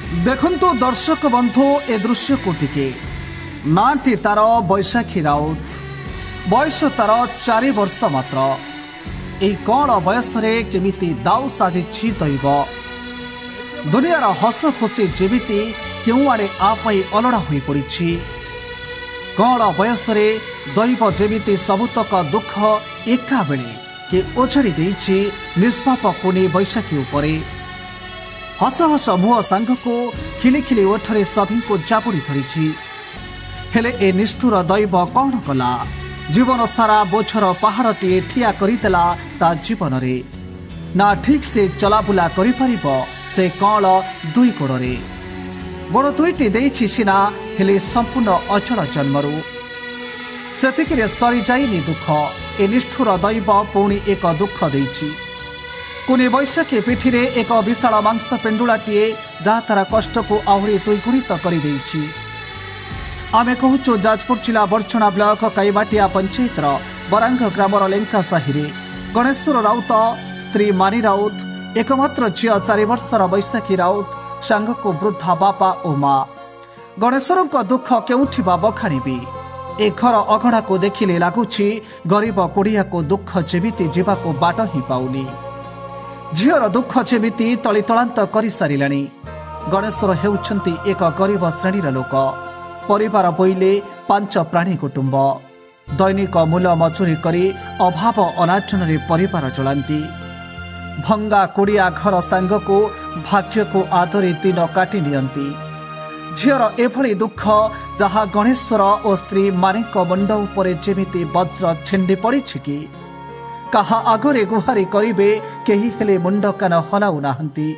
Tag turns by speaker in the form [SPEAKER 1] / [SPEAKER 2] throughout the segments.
[SPEAKER 1] देखंतु दर्शक बंधु ए दृश्य को टिके नाटी तार बैशाखी राउत बयस तार 4 वर्ष मात्र ए कण बयस केमिति दाउ साजिछि दैव दुनियार हस खुशी जेमिति केउ आड़े आपई अलड़ा होई पड़िछि कण बयस दैव जेमिति सबुतक दुख एका बेले के ओछाड़ी देछि निष्पाप कुनी बैशाखी उपरे हस हस मुह सांग को खिली खिली ओठरे सभी को चापुड़ी धरी हेले ए निष्ठुर दैव कौन कला जीवन सारा बोझर पहाड़टीए ठिया करदेला ता जीवन रे ना ठीक से चलाबुला करि परिबो से कल दुई कोड़े गोड़ दुईटी देइछि सिना हेले संपूर्ण अचल जन्मरू सेतिकिरे सरी जाइनी दुख ए निष्ठुर दैव पुणी एक दुख देइछि कुनी बैशाखी पिठी रे एक विशाल मांस पेंडुलाटीए जहाँ तार कष्ट को आहरी द्विगुणित कर आमे कहूचु जाजपुर जिला बरछणा ब्लॉक काईमाटिया पंचायतर बरांग ग्रामर लेंका साहि गणेश्वर राउत स्त्री मानी राउत एकमात्र झील 4 वर्षर बैशाखी राउत सांग को वृद्धा बापा और माँ गणेश्वर दुख केउठी बखाणी ए घर अगड़ा को देखिले लगुच गरीब कुड़िया को दुख जेमिति जीवाको बाट ही पाउनी झीर दुख जेमिति तलितलांत कर सारिलानी गणेश्वर हेउछंती एक गरीब श्रेणीर लोक परिवार बोइले 5 प्राणी कुटुंब दैनिक मूल मजूरी करी अभाव अनाटन रे परिवार चलांती भंगा कुड़िया घर सांग को भाग्य को आदरी दिन काटी नियंती झीर एभली दुख जहाँ गणेश्वर और स्त्री मानिक मुंड उपरे जेमिति वज्र छिंडी पड़ी कि कहा आगरे गुहारी करिबे केही हेले मुंड कान हलाउ नाहंती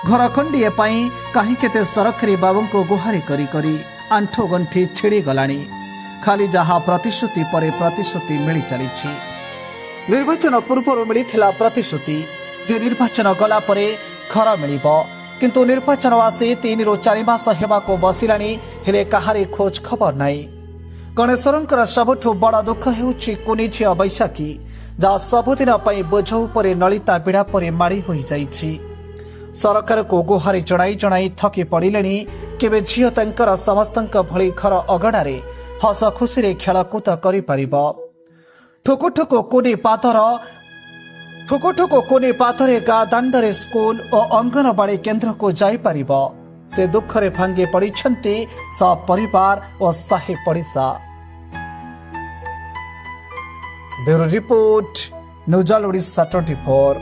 [SPEAKER 1] घर खंडीए पाई कहीं केते सरकारी बाबू को गुहारी करी करी आंठो गंठी छिड़ी गलानी खाली जहाँ प्रतिश्रुति परे प्रतिश्रुति मिली चली निर्वाचन पूर्व मिलता प्रतिश्रुति जे निर्वाचन गला परे घर मिलिबो किंतु निर्वाचन आसी 3 ରୁ 4 मास हेबाको बसिलानी हेले कहारी खोज खबर नाही गणेश्वरंकर सबुठु बड़ दुख हेउछि कुनी झिया बैशाखी जहाँ सबुदिन पाई बोझ उपरे नलिता पीड़ा पर माड़ी हो जाइछि सरकार को गुहारी जणाई जणाई थकी पड़िलेनी केबे झियो तंकर समस्तंक भली घर अगणारे हस खुशी रे खेलकूद करि परिबो ठुकु ठुकु कोनी पाथरे गा दांडरे स्कूल और अंगनवाड़ी केंद्र को जाई परिबो से दुख रे भांगे पड़िछंती सब परिवार और साहे पड़िसा। Bureau report news all Odisha 24।